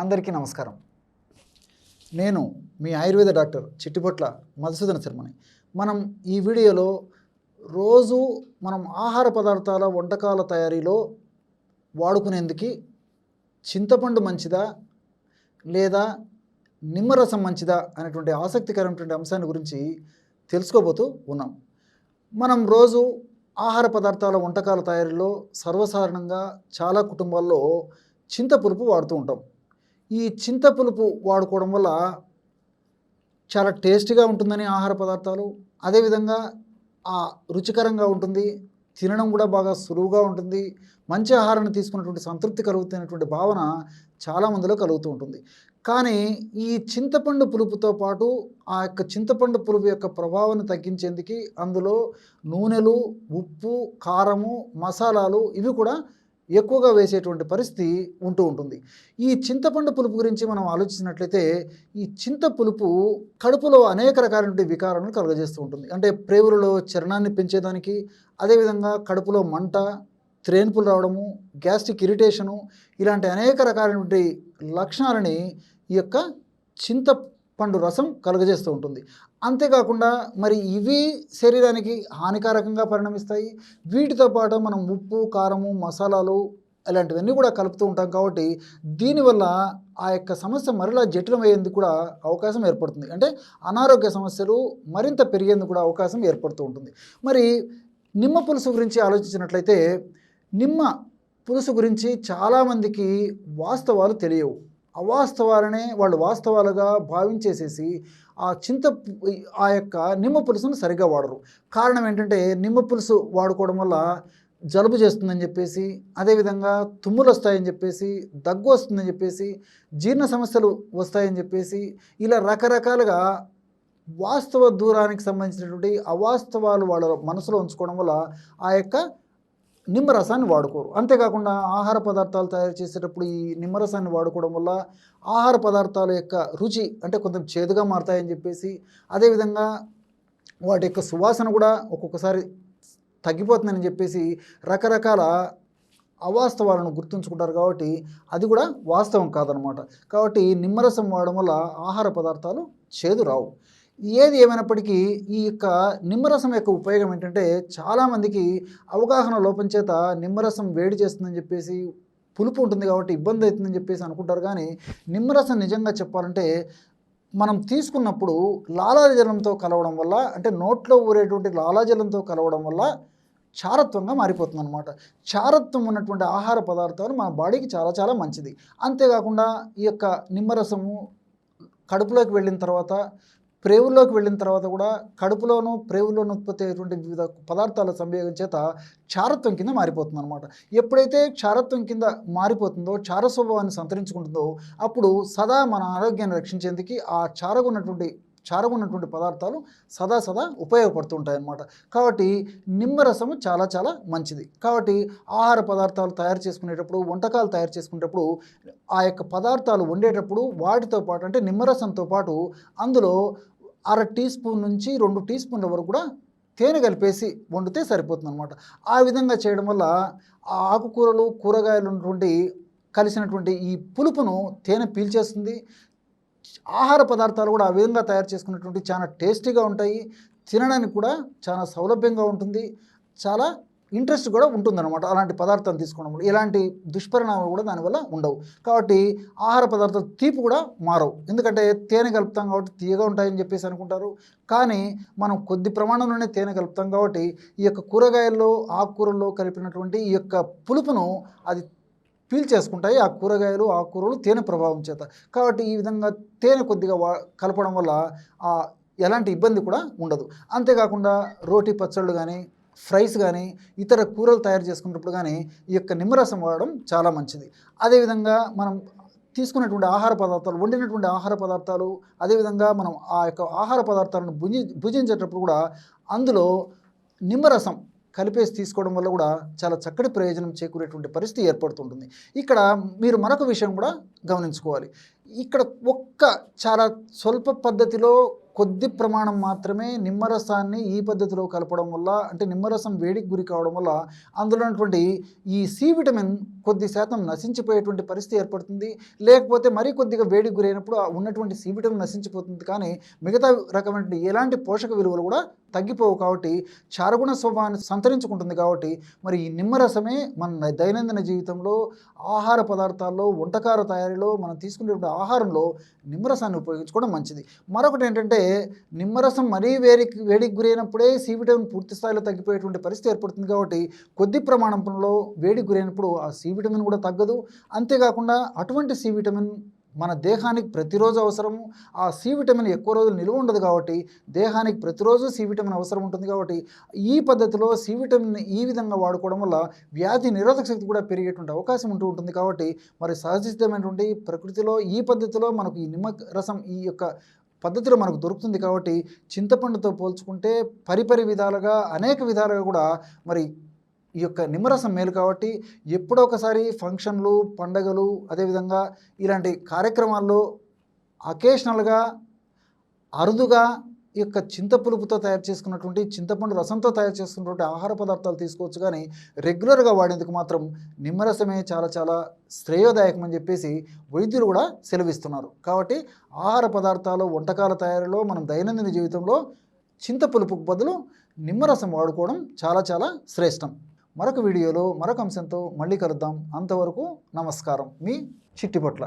అందరికీ నమస్కారం. నేను మీ ఆయుర్వేద డాక్టర్ చిట్టిపొట్ల మధుసూదన శర్మని. మనం ఈ వీడియోలో రోజు మనం ఆహార పదార్థాల వంటకాల తయారీలో వాడుకునేందుకు చింతపండు మంచిదా లేదా నిమ్మరసం మంచిదా అనేటువంటి ఆసక్తికరమైనటువంటి అంశాన్ని గురించి తెలుసుకోబోతూ ఉన్నాం. మనం రోజు ఆహార పదార్థాల వంటకాల తయారీలో సర్వసాధారణంగా చాలా కుటుంబాల్లో చింతపులుపు వాడుతూ ఉంటాం. ఈ చింతపులుపు వాడుకోవడం వల్ల చాలా టేస్టీగా ఉంటుందని ఆహార పదార్థాలు, అదేవిధంగా రుచికరంగా ఉంటుంది, తినడం కూడా బాగా సులువుగా ఉంటుంది, మంచి ఆహారాన్ని తీసుకున్నటువంటి సంతృప్తి కలుగుతున్నటువంటి భావన చాలామందిలో కలుగుతూ ఉంటుంది. కానీ ఈ చింతపండు పులుపుతో పాటు ఆ యొక్క చింతపండు పులుపు యొక్క ప్రభావాన్ని తగ్గించేందుకు అందులో నూనెలు, ఉప్పు, కారము, మసాలాలు ఇవి కూడా ఎక్కువగా వేసేటువంటి పరిస్థితి ఉంటూ ఉంటుంది. ఈ చింతపండు పులుపు గురించి మనం ఆలోచించినట్లయితే ఈ చింత పులుపు కడుపులో అనేక రకాలైన వికారాలను కలుగజేస్తూ ఉంటుంది. అంటే ప్రేవులలో చర్ణాన్ని పెంచేదానికి, అదేవిధంగా కడుపులో మంట, త్రేన్పులు రావడము, గ్యాస్ట్రిక్ ఇరిటేషను ఇలాంటి అనేక రకాలైనటువంటి లక్షణాలని ఈ యొక్క చింతపండు రసం కలుగజేస్తూ ఉంటుంది. అంతేకాకుండా మరి ఇవి శరీరానికి హానికారకంగా పరిణమిస్తాయి. వీటితో పాటు మనం ఉప్పు, కారము, మసాలాలు ఇలాంటివన్నీ కూడా కలుపుతూ ఉంటాం కాబట్టి దీనివల్ల ఆ యొక్క సమస్య మరలా జటిలమయ్యేందుకు కూడా అవకాశం ఏర్పడుతుంది. అంటే అనారోగ్య సమస్యలు మరింత పెరిగేందుకు కూడా అవకాశం ఏర్పడుతూ ఉంటుంది. మరి నిమ్మ పులుసు గురించి ఆలోచించినట్లయితే నిమ్మ పులుసు గురించి చాలామందికి వాస్తవాలు తెలియవు. అవాస్తవాలనే వాళ్ళు వాస్తవాలుగా భావించేసేసి ఆ యొక్క నిమ్మ పులుసును సరిగ్గా వాడరు. కారణం ఏంటంటే నిమ్మ పులుసు వాడుకోవడం వల్ల జలుబు చేస్తుందని చెప్పేసి, అదేవిధంగా తుమ్ములు వస్తాయని చెప్పేసి, దగ్గు వస్తుందని చెప్పేసి, జీర్ణ సమస్యలు వస్తాయని చెప్పేసి ఇలా రకరకాలుగా వాస్తవ దూరానికి సంబంధించినటువంటి అవాస్తవాలు వాళ్ళ మనసులో ఉంచుకోవడం వల్ల ఆ యొక్క నిమ్మరసాన్ని వాడుకోరు. అంతేకాకుండా ఆహార పదార్థాలు తయారు చేసేటప్పుడు ఈ నిమ్మరసాన్ని వాడుకోవడం వల్ల ఆహార పదార్థాల యొక్క రుచి అంటే కొంచెం చేదుగా మారుతాయని చెప్పేసి, అదేవిధంగా వాటి యొక్క సువాసన కూడా ఒక్కొక్కసారి తగ్గిపోతుందని చెప్పేసి రకరకాల అవాస్తవాలను గుర్తుంచుకుంటారు. కాబట్టి అది కూడా వాస్తవం కాదనమాట. కాబట్టి నిమ్మరసం వాడడం వల్ల ఆహార పదార్థాలు చేదు రావు. ఏది ఏమైనప్పటికీ ఈ యొక్క నిమ్మరసం యొక్క ఉపయోగం ఏంటంటే చాలామందికి అవగాహన లోపం చేత నిమ్మరసం వేడి చేస్తుందని చెప్పేసి, పులుపు ఉంటుంది కాబట్టి ఇబ్బంది అవుతుందని చెప్పేసి అనుకుంటారు. కానీ నిమ్మరసం నిజంగా చెప్పాలంటే మనం తీసుకున్నప్పుడు లాలాజలంతో కలవడం వల్ల, అంటే నోట్లో ఊరేటువంటి లాలాజలంతో కలవడం వల్ల చారత్వంగా మారిపోతుంది అనమాట. చారత్వం ఉన్నటువంటి ఆహార పదార్థాలు మన బాడీకి చాలా చాలా మంచిది. అంతేకాకుండా ఈ యొక్క నిమ్మరసము కడుపులోకి వెళ్ళిన తర్వాత, ప్రేవుల్లోకి వెళ్ళిన తర్వాత కూడా కడుపులోనూ ప్రేవుల్లోనూ ఉత్పత్తి అయ్యేటువంటి వివిధ పదార్థాల సంయోగం చేత చారత్వం కింద మారిపోతుంది అనమాట. ఎప్పుడైతే చారత్వం కింద మారిపోతుందో, చార స్వభావాన్ని సంతరించుకుంటుందో అప్పుడు సదా మన ఆరోగ్యాన్ని రక్షించేందుకు ఆ చారగున్నటువంటి పదార్థాలు సదా ఉపయోగపడుతూ ఉంటాయన్నమాట. కాబట్టి నిమ్మరసము చాలా చాలా మంచిది. కాబట్టి ఆహార పదార్థాలు తయారు చేసుకునేటప్పుడు, వంటకాలు తయారు చేసుకునేటప్పుడు ఆ యొక్క పదార్థాలు వండేటప్పుడు వాటితో పాటు అంటే నిమ్మరసంతో పాటు అందులో 1/2 టీ స్పూన్ నుంచి 2 టీ స్పూన్ల వరకు కూడా తేనె కలిపేసి వండితే సరిపోతుంది అనమాట. ఆ విధంగా చేయడం వల్ల ఆ ఆకుకూరలు, కూరగాయలు ఉన్నటువంటి కలిసినటువంటి ఈ పులుపును తేనె పీల్చేస్తుంది. ఆహార పదార్థాలు కూడా ఆ విధంగా తయారు చేసుకున్నటువంటి చాలా టేస్టీగా ఉంటాయి. తినడానికి కూడా చాలా సౌలభ్యంగా ఉంటుంది. చాలా ఇంట్రెస్ట్ కూడా ఉంటుందన్నమాట. అలాంటి పదార్థాలు తీసుకోవడం వల్ల ఎలాంటి దుష్పరిణామాలు కూడా దానివల్ల ఉండవు. కాబట్టి ఆహార పదార్థాలు తీపి కూడా మారవు. ఎందుకంటే తేనె కలుపుతాం కాబట్టి తీయగా ఉంటాయని చెప్పేసి అనుకుంటారు. కానీ మనం కొద్ది ప్రమాణంలోనే తేనె కలుపుతాం కాబట్టి ఈ యొక్క కూరగాయల్లో, ఆకుకూరల్లో కలిపినటువంటి ఈ యొక్క పులుపును అది పీల్చేసుకుంటాయి ఆ కూరగాయలు, ఆకుకూరలు తేనె ప్రభావం చేత. కాబట్టి ఈ విధంగా తేనె కొద్దిగా కలపడం వల్ల ఎలాంటి ఇబ్బంది కూడా ఉండదు. అంతేకాకుండా రోటీ పచ్చళ్ళు కానీ, ఫ్రైస్ కానీ, ఇతర కూరలు తయారు చేసుకున్నప్పుడు కానీ ఈ యొక్క నిమ్మరసం వాడడం చాలా మంచిది. అదేవిధంగా మనం తీసుకున్నటువంటి ఆహార పదార్థాలు, వండినటువంటి ఆహార పదార్థాలు, అదేవిధంగా మనం ఆ యొక్క ఆహార పదార్థాలను భుజించేటప్పుడు కూడా అందులో నిమ్మరసం కలిపేసి తీసుకోవడం వల్ల కూడా చాలా చక్కటి ప్రయోజనం చేకూరేటువంటి పరిస్థితి ఏర్పడుతుంటుంది. ఇక్కడ మీరు మరొక విషయం కూడా గమనించుకోవాలి. ఇక్కడ చాలా స్వల్ప పద్ధతిలో కొద్ది ప్రమాణం మాత్రమే నిమ్మరసాన్ని ఈ పద్ధతిలో కలపడం వల్ల, అంటే నిమ్మరసం వేడికి గురి కావడం వల్ల అందులో ఉన్నటువంటి ఈ సి విటమిన్ కొద్ది శాతం నశించిపోయేటువంటి పరిస్థితి ఏర్పడుతుంది. లేకపోతే మరీ కొద్దిగా వేడికి గురైనప్పుడు ఉన్నటువంటి సి విటమిన్ నశించిపోతుంది. కానీ మిగతా రకమైన ఎలాంటి పోషక విలువలు కూడా తగ్గిపోవు. కాబట్టి చారుగుణ స్వభావాన్ని సంతరించుకుంటుంది. కాబట్టి మరి ఈ నిమ్మరసమే మన దైనందిన జీవితంలో ఆహార పదార్థాల్లో, వంటకాల తయారీలో, మనం తీసుకునేటువంటి ఆహారంలో నిమ్మరసాన్ని ఉపయోగించుకోవడం మంచిది. మరొకటి ఏంటంటే, నిమ్మరసం మరీ వేడికి గురైనప్పుడే సి విటమిన్ పూర్తి స్థాయిలో తగ్గిపోయేటువంటి పరిస్థితి ఏర్పడుతుంది. కాబట్టి కొద్ది ప్రమాణంలో వేడికి గురైనప్పుడు ఆ సి విటమిన్ కూడా తగ్గదు. అంతేకాకుండా అటువంటి సి విటమిన్ మన దేహానికి ప్రతిరోజు అవసరము. ఆ సి విటమిన్ ఎక్కువ రోజులు నిలువ ఉండదు. కాబట్టి దేహానికి ప్రతిరోజు సి విటమిన్ అవసరం ఉంటుంది. కాబట్టి ఈ పద్ధతిలో సి విటమిన్ ఈ విధంగా వాడుకోవడం వల్ల వ్యాధి నిరోధక శక్తి కూడా పెరిగేటువంటి అవకాశం ఉంటుంది. కాబట్టి మరి సహజసిద్ధమైనటువంటి ప్రకృతిలో ఈ పద్ధతిలో మనకు ఈ నిమ్మరసం ఈ యొక్క పద్ధతిలో మనకు దొరుకుతుంది. కాబట్టి చింతపండుతో పోల్చుకుంటే పరిపరి విధాలుగా, అనేక విధాలుగా కూడా మరి ఈ యొక్క నిమ్మరసం మేలు. కాబట్టి ఎప్పుడో ఒకసారి ఫంక్షన్లు, పండగలు, అదేవిధంగా ఇలాంటి కార్యక్రమాల్లో అకేషనల్గా, అరుదుగా ఈ యొక్క చింతపులుపుతో తయారు చేసుకున్నటువంటి, చింతపండు రసంతో తయారు చేసుకున్నటువంటి ఆహార పదార్థాలు తీసుకోవచ్చు. కానీ రెగ్యులర్గా వాడేందుకు మాత్రం నిమ్మరసమే చాలా చాలా శ్రేయోదాయకం అని చెప్పేసి వైద్యులు కూడా సెలవిస్తున్నారు. కాబట్టి ఆహార పదార్థాలు, వంటకాల తయారీలో మనం దైనందిన జీవితంలో చింతపులుపుకు బదులు నిమ్మరసం వాడుకోవడం చాలా చాలా శ్రేష్టం. మరొక వీడియోలో మరొక అంశంతో మళ్ళీ కలుద్దాం. అంతవరకు నమస్కారం. మీ చిట్టిపొట్ల.